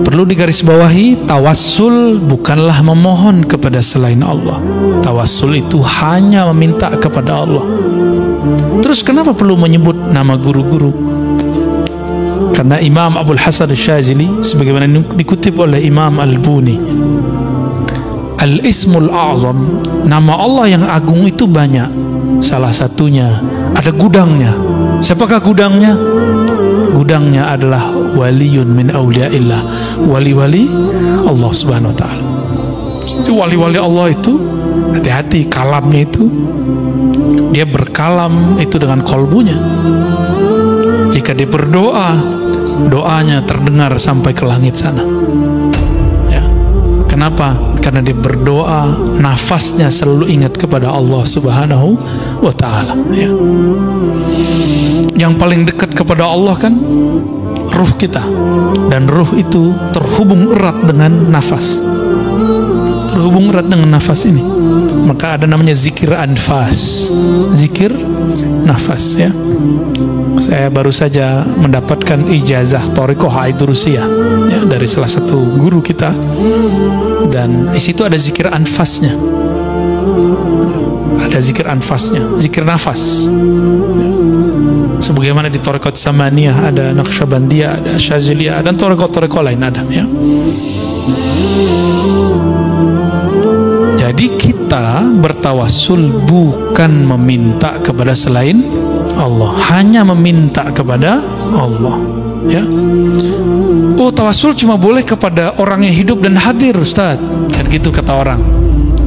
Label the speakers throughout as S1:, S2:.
S1: Perlu digarisbawahi, tawassul bukanlah memohon kepada selain Allah. Tawassul itu hanya meminta kepada Allah. Terus kenapa perlu menyebut nama guru-guru? Karena Imam Abul Hasan Asy-Syadzili sebagaimana dikutip oleh Imam Al-Buni, Al-Ismul A'zam, nama Allah yang agung itu banyak. Salah satunya ada gudangnya. Siapakah gudangnya? Gudangnya adalah waliyun min awliyaillah, wali-wali Allah Subhanahu wa taala. Wali-wali Allah itu hati-hati, kalamnya itu dia berkalam itu dengan kolbunya. Jika dia berdoa, doanya terdengar sampai ke langit sana. Ya. Kenapa? Karena dia berdoa, nafasnya selalu ingat kepada Allah Subhanahu wa taala. Ya. Yang paling dekat kepada Allah kan ruh kita, dan ruh itu terhubung erat dengan nafas. Terhubung erat dengan nafas ini. Maka ada namanya zikir anfas, zikir nafas. Ya. Saya baru saja mendapatkan ijazah Thariqah Aidurusiyah ya, dari salah satu guru kita, dan di situ ada zikir anfasnya. Ada zikir anfasnya, zikir nafas. Ya. Sebagaimana di Thariqat Samaniyah ada Naqsyabandiyah, ada Syadziliyah, dan thariqah-thariqah lain ada ya. Jadi kita bertawassul bukan meminta kepada selain Allah, hanya meminta kepada Allah ya. Oh, tawassul cuma boleh kepada orang yang hidup dan hadir, Ustaz, kan gitu kata orang.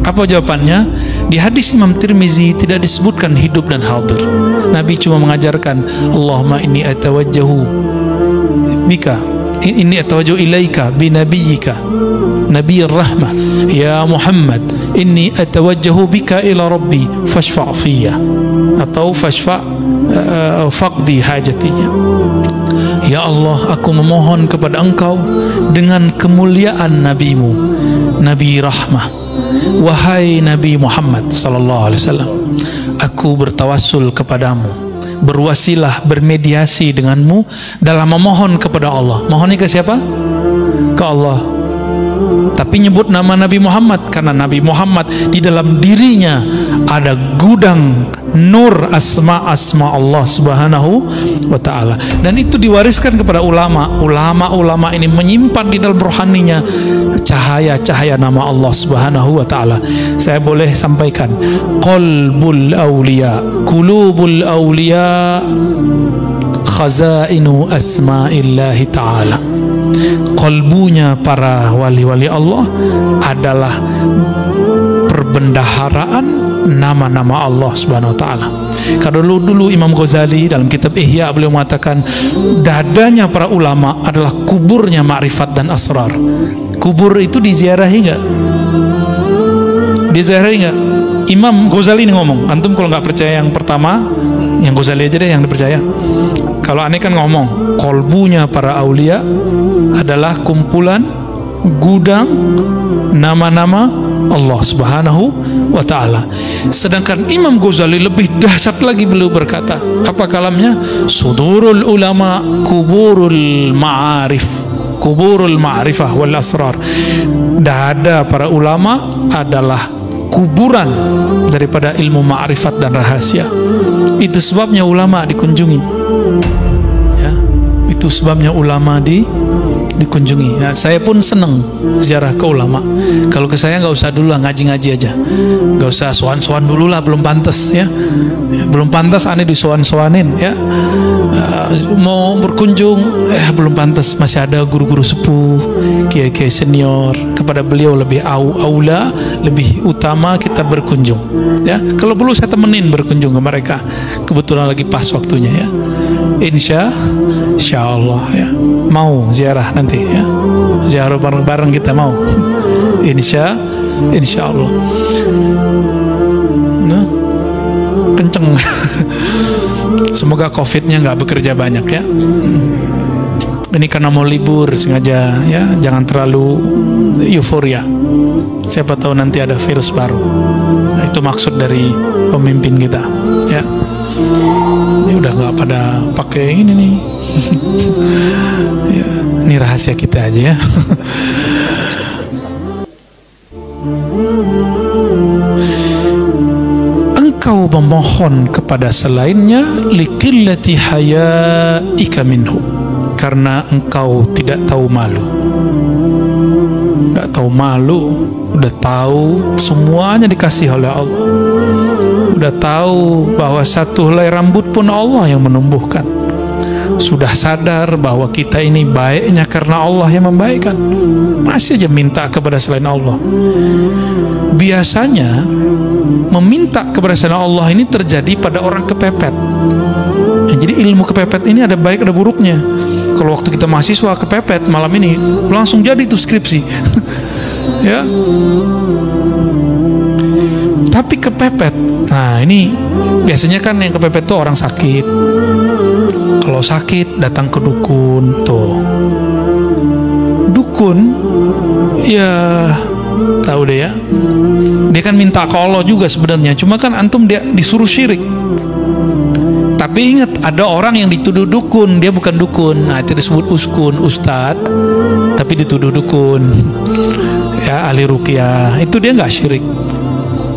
S1: Apa jawabannya? Di hadis Imam Tirmizi tidak disebutkan hidup dan hadir. Nabi cuma mengajarkan, Allahumma inni atawajjahu bika, inni atawajjahu ilaika binabiyyika nabiyir rahmah ya Muhammad, inni atawajjahu bika ila rabbi fashfa' fiyya, atau fashfa' faqdi hajatinya. Ya Allah, aku memohon kepada Engkau dengan kemuliaan nabimu, Nabi rahmah. Wahai Nabi Muhammad sallallahu alaihi wasallam, aku bertawassul kepadamu, berwasilah, bermediasi denganmu dalam memohon kepada Allah. Mohonnya ke siapa? Ke Allah. Tapi nyebut nama Nabi Muhammad karena Nabi Muhammad di dalam dirinya ada gudang nur asma-asma Allah Subhanahu wa taala, dan itu diwariskan kepada ulama. Ulama ini menyimpan di dalam rohaninya cahaya-cahaya nama Allah Subhanahu wa taala. Saya boleh sampaikan, qalbul awliya, qulubul awliya khazainu asma'illahi ta'ala. Kalbunya para wali-wali Allah adalah perbendaharaan nama-nama Allah Subhanahu wa taala. Kalau dulu Imam Ghazali dalam kitab Ihya beliau mengatakan dadanya para ulama adalah kuburnya ma'rifat dan asrar. Kubur itu diziarahi enggak? Diziarahi enggak? Imam Ghazali ini ngomong. Antum kalau nggak percaya yang pertama, yang Ghazali aja deh yang dipercaya. Kalau aneh kan ngomong, kolbunya para aulia adalah kumpulan gudang nama-nama Allah Subhanahu wa ta'ala. Sedangkan Imam Ghazali lebih dahsyat lagi, beliau berkata, apa kalamnya? Sudurul ulama kuburul ma'arif, kuburul ma'rifah wal asrar. Dada para ulama adalah kuburan daripada ilmu ma'rifat dan rahasia. Itu sebabnya ulama dikunjungi ya, itu sebabnya ulama dikunjungi ya. Saya pun senang ziarah ke ulama. Kalau ke saya nggak usah dulu lah, ngaji-ngaji aja, nggak usah soan-soan dulu lah, belum pantas ya, belum pantas aneh disoan-soanin ya. Mau berkunjung belum pantas, masih ada guru-guru sepuh, kiai-kiai senior. Kepada beliau lebih aula, lebih utama kita berkunjung ya. Kalau perlu saya temenin berkunjung ke mereka, kebetulan lagi pas waktunya ya. Insya Allah ya, mau ziarah nanti ya, ziarah bareng-bareng kita mau. Insya Allah. Nah, kenceng. Semoga COVID-nya nggak bekerja banyak ya. Ini karena mau libur sengaja ya, jangan terlalu euforia. Siapa tahu nanti ada virus baru. Nah, Itu maksud dari pemimpin kita, ya. Ini udah nggak pada pakai ini nih. Ya, ini rahasia kita aja ya. Engkau memohon kepada selainnya liqillati hayaika minhu, karena engkau tidak tahu malu. Nggak tahu malu, udah tahu semuanya dikasih oleh Allah. Udah tahu bahwa satu helai rambut pun Allah yang menumbuhkan. Sudah sadar bahwa kita ini baiknya karena Allah yang membaikkan. Masih aja minta kepada selain Allah. Biasanya meminta kepada selain Allah ini terjadi pada orang kepepet. Ya, jadi ilmu kepepet ini ada baik ada buruknya. Kalau waktu kita mahasiswa kepepet malam ini langsung jadi itu skripsi. Ya. Tapi kepepet, nah ini biasanya kan yang kepepet tuh orang sakit. Kalau sakit datang ke dukun tuh. Dukun, ya tahu deh ya. Dia kan minta ke Allah juga sebenarnya. Cuma kan antum dia disuruh syirik. Tapi ingat, ada orang yang dituduh dukun, dia bukan dukun. Nah itu disebut uskun, ustad, tapi dituduh dukun. Ya ahli ruqyah, itu dia nggak syirik.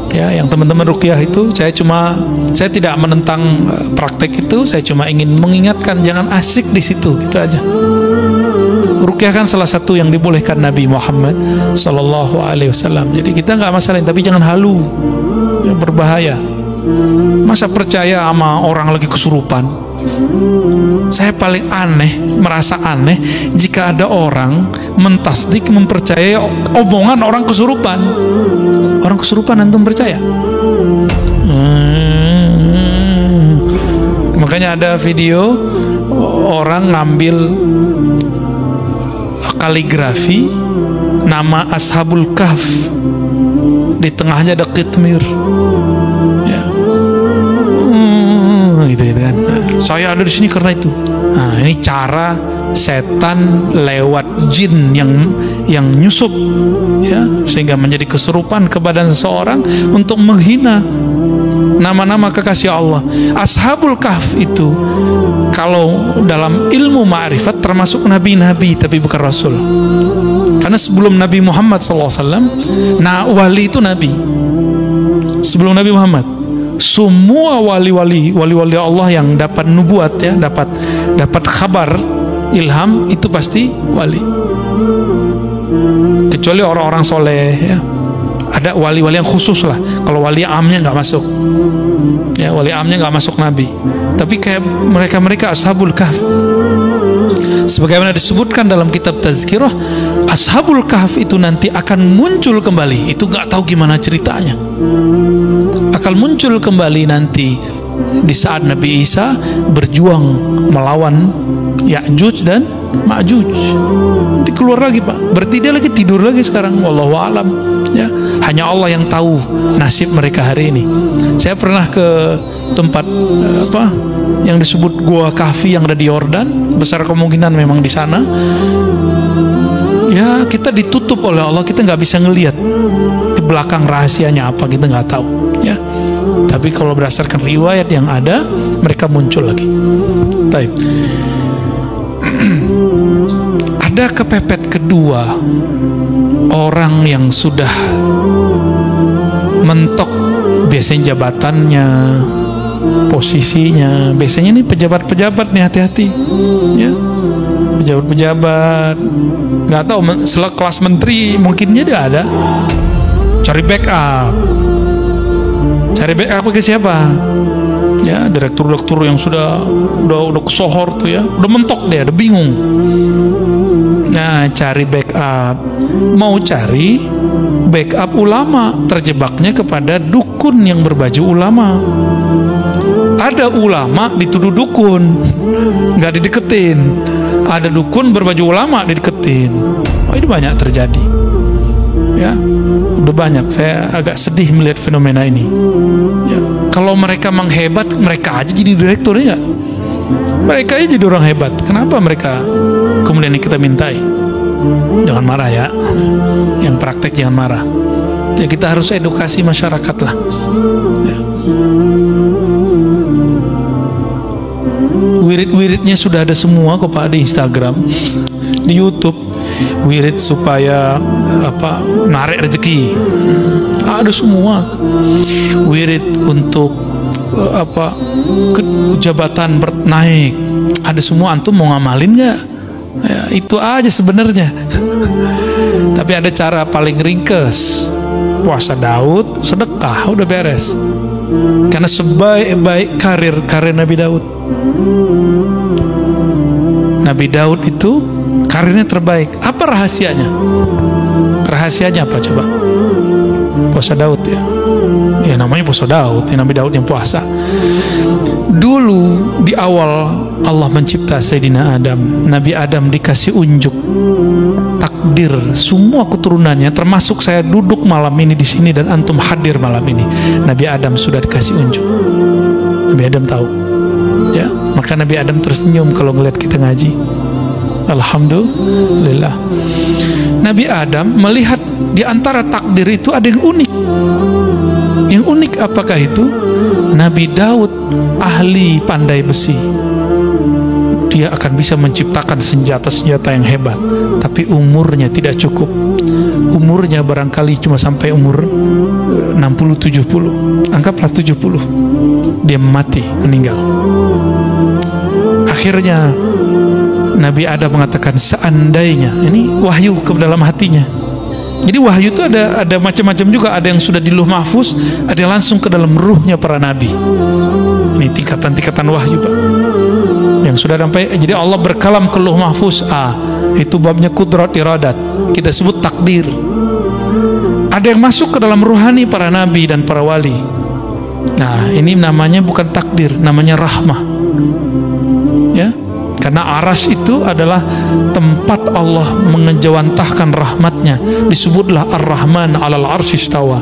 S1: Ya, yang teman-teman ruqyah itu saya tidak menentang praktek itu, saya cuma ingin mengingatkan jangan asik di situ, gitu aja. Ruqyah kan salah satu yang dibolehkan Nabi Muhammad Sallallahu Alaihi Wasallam. Jadi kita nggak masalah, tapi jangan halu, ya, berbahaya. Masa percaya sama orang lagi kesurupan? Saya paling merasa aneh jika ada orang mentasdik, mempercayai omongan orang kesurupan. Orang kesurupan antum percaya? Makanya ada video orang ngambil kaligrafi nama Ashabul Kahf, di tengahnya ada qitmir. Ya. Gitu kan. Saya ada di sini karena itu. Nah, ini cara setan lewat jin yang nyusup, ya, sehingga menjadi kesurupan ke badan seseorang untuk menghina nama-nama kekasih Allah. Ashabul Kahf itu kalau dalam ilmu ma'rifat termasuk nabi-nabi tapi bukan rasul. Karena sebelum Nabi Muhammad SAW, nah wali itu nabi. Sebelum Nabi Muhammad, semua wali-wali Allah yang dapat nubuat, ya, dapat kabar ilham itu pasti wali, kecuali orang-orang soleh, ya. Ada wali-wali yang khusus lah. Kalau wali amnya nggak masuk, ya, wali amnya nggak masuk nabi. Tapi kayak mereka Ashabul Kahf, sebagaimana disebutkan dalam kitab Tazkirah, Ashabul Kahf itu nanti akan muncul kembali. Itu nggak tahu gimana ceritanya. Akan muncul kembali nanti di saat Nabi Isa berjuang melawan Ya'juj dan Ma'juj. Nanti keluar lagi, Pak. Berarti dia lagi tidur lagi sekarang. Wallahu a'lam. Ya, hanya Allah yang tahu nasib mereka hari ini. Saya pernah ke tempat yang disebut Gua Kahfi yang ada di Yordan. Besar kemungkinan memang di sana. Ya, kita ditutup oleh Allah, kita nggak bisa ngelihat di belakang rahasianya apa, kita nggak tahu, ya. Tapi kalau berdasarkan riwayat yang ada, mereka muncul lagi. Taib. Ada kepepet kedua, orang yang sudah mentok biasanya jabatannya, posisinya. Biasanya ini pejabat-pejabat nih, hati-hati, ya. Pejabat-pejabat, nggak tahu, kelas menteri mungkinnya dia ada. Cari backup ke siapa? Ya, direktur yang sudah kesohor tuh, ya, udah mentok dia, udah bingung. Nah, cari backup, mau cari backup ulama, terjebaknya kepada dukun yang berbaju ulama. Ada ulama dituduh dukun, nggak dideketin. Ada dukun berbaju ulama dideketin. Oh, ini banyak terjadi, ya, udah banyak. Saya agak sedih melihat fenomena ini, ya. Kalau mereka menghebat, mereka aja jadi direktur, ya. Mereka aja jadi orang hebat. Kenapa mereka kemudian kita mintai? Jangan marah, ya. Yang praktek jangan marah. Ya, kita harus edukasi masyarakat lah. Ya. Wirid-wiridnya sudah ada semua kok Pak di Instagram, di YouTube. Wirid supaya narik rezeki, ada semua. Wirid untuk jabatan naik, ada semua. Antum mau ngamalin nggak? Ya, itu aja sebenarnya. Tapi ada cara paling ringkes, puasa Daud, sedekah, udah beres. Karena sebaik-baik karir Nabi Daud. Nabi Daud itu karirnya terbaik. Apa rahasianya? Rahasianya apa coba? Puasa Daud ya. Ya namanya puasa Daud, ya Nabi Daud yang puasa. Dulu di awal Allah mencipta Sayyidina Adam, Nabi Adam dikasih unjuk takdir semua keturunannya, termasuk saya duduk malam ini di sini dan antum hadir malam ini. Nabi Adam sudah dikasih unjuk. Nabi Adam tahu. Ya, maka Nabi Adam tersenyum kalau ngeliat kita ngaji. Alhamdulillah. Nabi Adam melihat di antara takdir itu ada yang unik. Yang unik apakah itu? Nabi Daud ahli pandai besi. Dia akan bisa menciptakan senjata-senjata yang hebat, tapi umurnya tidak cukup. Umurnya barangkali cuma sampai umur 60-70. Anggaplah 70. Dia mati, meninggal. Akhirnya Nabi Adam mengatakan seandainya, ini wahyu ke dalam hatinya. Jadi wahyu itu ada macam-macam juga. Ada yang sudah di Lauh Mahfuz, ada yang langsung ke dalam ruhnya para nabi. Ini tingkatan-tingkatan wahyu Pak, yang sudah sampai. Jadi Allah berkalam ke Lauh Mahfuz. Itu babnya kudrat iradat, kita sebut takdir. Ada yang masuk ke dalam ruhani para nabi dan para wali. Nah ini namanya bukan takdir, namanya rahmah. Ya, karena aras itu adalah tempat Allah mengejawantahkan rahmatnya. Disebutlah Ar-Rahman 'alal 'arsy istawa.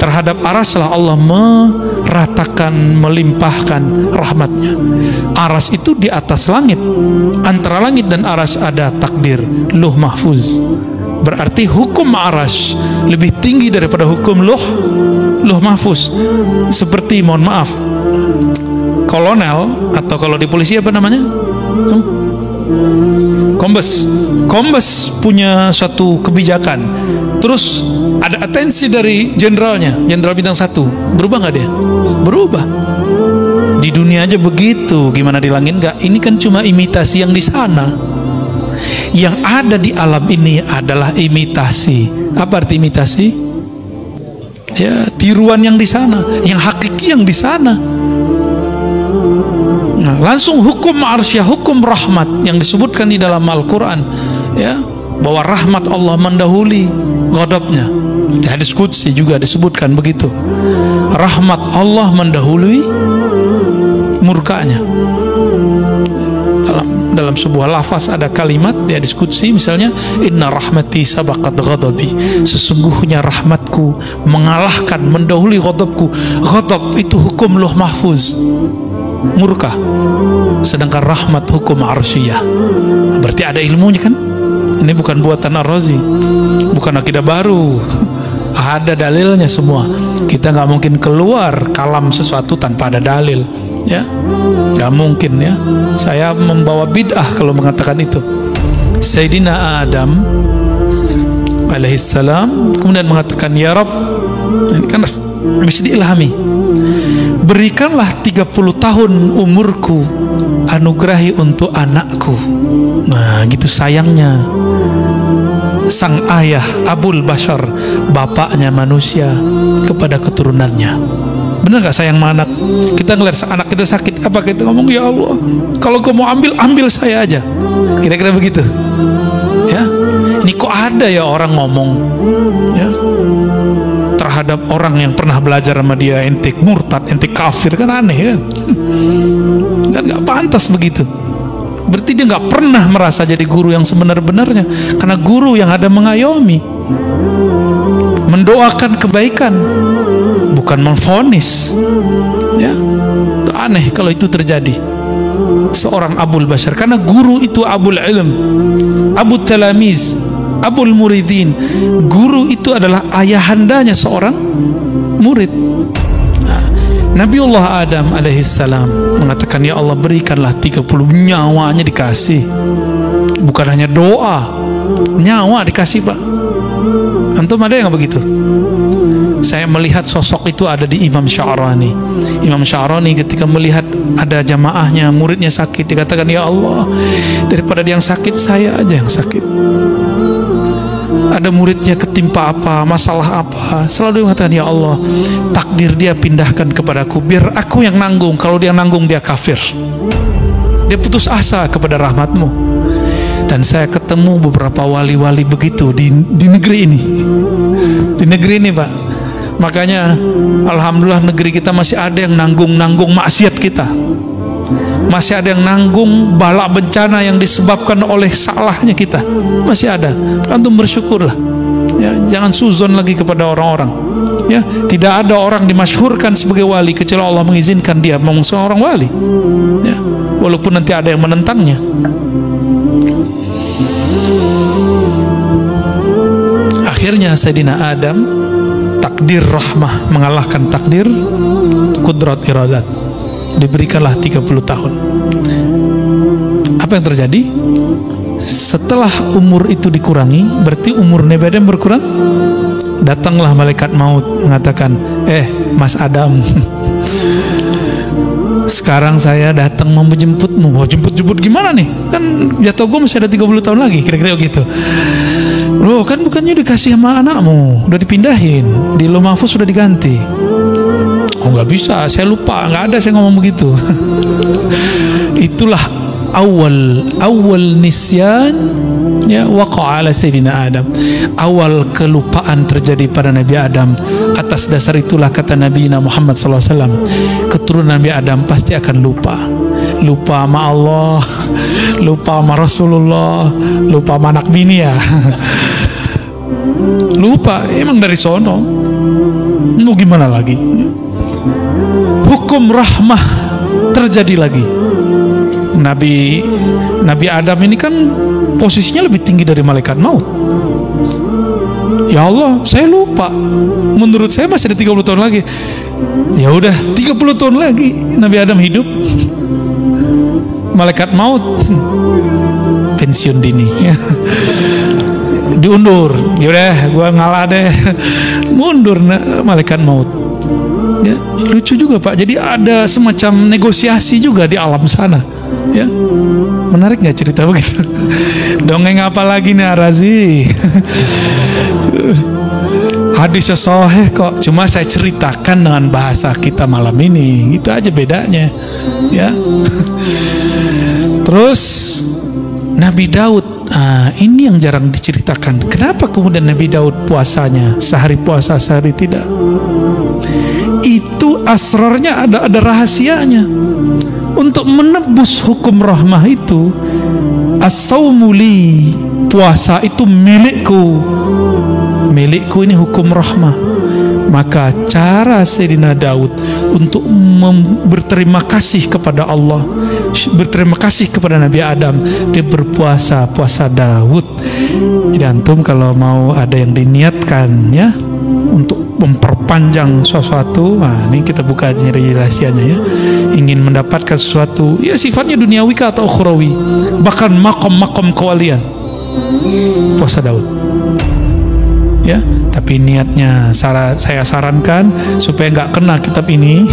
S1: Terhadap aras lah Allah meratakan, melimpahkan rahmatnya. Aras itu di atas langit. Antara langit dan aras ada takdir, Lauh Mahfuz. Berarti hukum aras lebih tinggi daripada hukum Lauh Mahfuz. Seperti, mohon maaf, kolonel, atau kalau di polisi apa namanya? Kombes punya suatu kebijakan, terus ada atensi dari jenderalnya, jenderal bintang 1, berubah nggak dia? Berubah. Di dunia aja begitu, gimana di langit nggak? Ini kan cuma imitasi yang di sana. Yang ada di alam ini adalah imitasi. Apa arti imitasi? Ya, tiruan yang di sana, yang hakiki yang di sana. Nah, langsung hukum arsyah, hukum rahmat yang disebutkan di dalam Al-Quran, ya, bahwa rahmat Allah mendahului ghadabnya. Di hadis qudsi juga disebutkan begitu. Rahmat Allah mendahului murkanya. Dalam sebuah lafaz ada kalimat di hadis qudsi, misalnya inna rahmati sabaqat ghadabi, sesungguhnya rahmatku mengalahkan, mendahului ghadabku. Ghadab itu hukum Lauh Mahfuz, murka, sedangkan rahmat hukum arsyiyah. Berarti ada ilmunya kan? Ini bukan buatan Ar-Razi, bukan akidah baru. Ada dalilnya semua. Kita nggak mungkin keluar kalam sesuatu tanpa ada dalil, ya, nggak mungkin ya. Saya membawa bid'ah kalau mengatakan itu. Sayyidina Adam alaihissalam kemudian mengatakan, ya Rabb, ini kan bisa diilhami, berikanlah 30 tahun umurku, anugerahi untuk anakku. Nah gitu sayangnya sang ayah Abul Bashar, bapaknya manusia, kepada keturunannya. Benar gak sayang sama anak? Kita ngeliat anak kita sakit, apa kita ngomong, ya Allah, kalau kau mau ambil saya aja, kira-kira begitu ya. Ini kok ada ya orang ngomong ya terhadap orang yang pernah belajar sama dia, ente murtad, ente kafir, kan aneh kan gak pantas begitu. Berarti dia gak pernah merasa jadi guru yang sebenar-benarnya, karena guru yang ada mengayomi, mendoakan kebaikan, bukan memvonis ya. Itu aneh kalau itu terjadi. Seorang Abul Bashar, karena guru itu Abul Ilm, Abu Talamiz, Abul Muridin. Guru itu adalah ayahandanya seorang murid. Nabiullah Adam alaihissalam mengatakan, ya Allah, berikanlah 30 nyawanya dikasih. Bukan hanya doa, nyawa dikasih, Pak. Antum ada yang begitu? Saya melihat sosok itu ada di Imam Sya'rani. Imam Sya'rani ketika melihat ada jamaahnya, muridnya sakit, dikatakan, ya Allah, daripada dia yang sakit, saya aja yang sakit. Ada muridnya ketimpa apa, masalah apa, selalu mengatakan, ya Allah, takdir dia pindahkan kepadaku, biar aku yang nanggung. Kalau dia nanggung, dia kafir. Dia putus asa kepada rahmatmu. Dan saya ketemu beberapa wali-wali begitu di negeri ini. Di negeri ini, Pak. Makanya alhamdulillah negeri kita masih ada yang nanggung maksiat kita. Masih ada yang nanggung bala bencana yang disebabkan oleh salahnya kita. Masih ada. Antum bersyukurlah. Ya, jangan suzon lagi kepada orang-orang. Ya, tidak ada orang dimasyhurkan sebagai wali kecuali Allah mengizinkan dia memang seorang wali. Ya, walaupun nanti ada yang menentangnya. Akhirnya Sayyidina Adam, takdir rahmah mengalahkan takdir kudrat iradat. Diberikanlah 30 tahun. Apa yang terjadi? Setelah umur itu dikurangi, berarti umur Nabi Adam berkurang. Datanglah malaikat maut mengatakan, Mas Adam, sekarang saya datang mau menjemputmu. Mau jemput gimana nih? Kan jatuh gue masih ada 30 tahun lagi, kira-kira gitu. Loh, kan bukannya dikasih sama anakmu, udah dipindahin, di Lauh Mahfuz sudah diganti. Oh, nggak bisa, saya lupa, nggak ada saya ngomong begitu. Itulah awal nisyan, ya, waqa ala Sayyidina Adam. Awal kelupaan terjadi pada Nabi Adam. Atas dasar itulah kata Nabi Muhammad SAW, keturunan Nabi Adam pasti akan lupa. Lupa sama Allah, lupa sama Rasulullah, lupa sama anak bini, ya. Lupa, emang dari sono. Mau gimana lagi? Hukum rahmah terjadi lagi. Nabi Adam ini kan posisinya lebih tinggi dari malaikat maut. Ya Allah, saya lupa. Menurut saya masih ada 30 tahun lagi. Ya udah, 30 tahun lagi Nabi Adam hidup. Malaikat maut pensiun dini, ya. Diundur. Yaudah, gua ngalah deh. Mundur malaikat maut. Ya, lucu juga, Pak. Jadi ada semacam negosiasi juga di alam sana. Ya, menarik nggak cerita begitu? Dongeng apa lagi nih, Arazi? Hadisnya sahih kok. Cuma saya ceritakan dengan bahasa kita malam ini. Itu aja bedanya. Ya. Terus Nabi Daud. Ini yang jarang diceritakan. Kenapa kemudian Nabi Daud puasanya sehari puasa, sehari tidak? Itu asrarnya, ada rahasianya. Untuk menebus hukum rahmah itu, as-saumu li, puasa itu milikku. Milikku ini hukum rahmah. Maka cara Sayyidina Daud untuk berterima kasih kepada Allah, berterima kasih kepada Nabi Adam, dia berpuasa, puasa Daud. Jadi antum kalau mau ada yang diniatkan, ya, untuk memperpanjang sesuatu, nah ini kita buka rahasianya, ya. Ingin mendapatkan sesuatu, ya sifatnya duniawi atau ukhrawi, bahkan makom kewalian, puasa Daud. Ya, tapi niatnya saya sarankan supaya nggak kena kitab ini.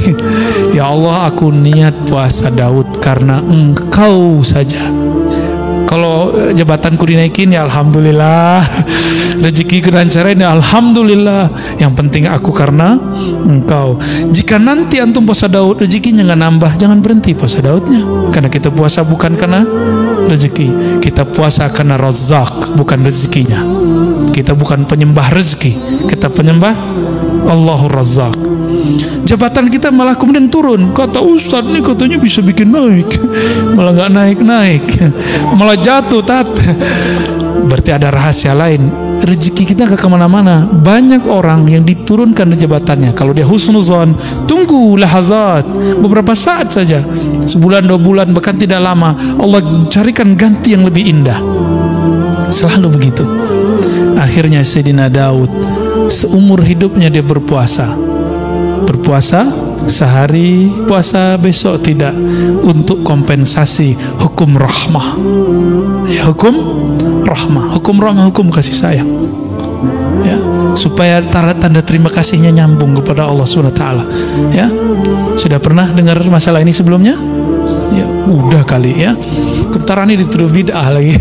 S1: Ya Allah, aku niat puasa Daud karena Engkau saja. Kalau jabatanku dinaikin, ya alhamdulillah. Rezekiku dilancarin, ya alhamdulillah. Yang penting aku karena Engkau. Jika nanti antum puasa Daud, rezekinya nggak nambah, jangan berhenti puasa Daudnya. Karena kita puasa bukan karena rezeki, kita puasa karena Razzaq, bukan rezekinya. Kita bukan penyembah rezeki, kita penyembah Allahur Razzaq. Jabatan kita malah kemudian turun. Kata Ustadz ini katanya bisa bikin naik, malah nggak naik, malah jatuh. Berarti ada rahasia lain. Rezeki kita gak kemana-mana. Banyak orang yang diturunkan jabatannya, kalau dia husnuzon, tunggu lahazat, beberapa saat saja, sebulan 2 bulan bahkan tidak lama, Allah carikan ganti yang lebih indah. selalu begitu. Akhirnya Sayyidina Daud seumur hidupnya dia berpuasa sehari, puasa besok tidak, untuk kompensasi hukum rahmah. Ya, hukum rahmah, hukum kasih sayang. Ya, supaya tanda terima kasihnya nyambung kepada Allah SWT. Ya, sudah pernah dengar masalah ini sebelumnya? Ya, udah kali ya. Bentar ini dituduh bid'ah lagi.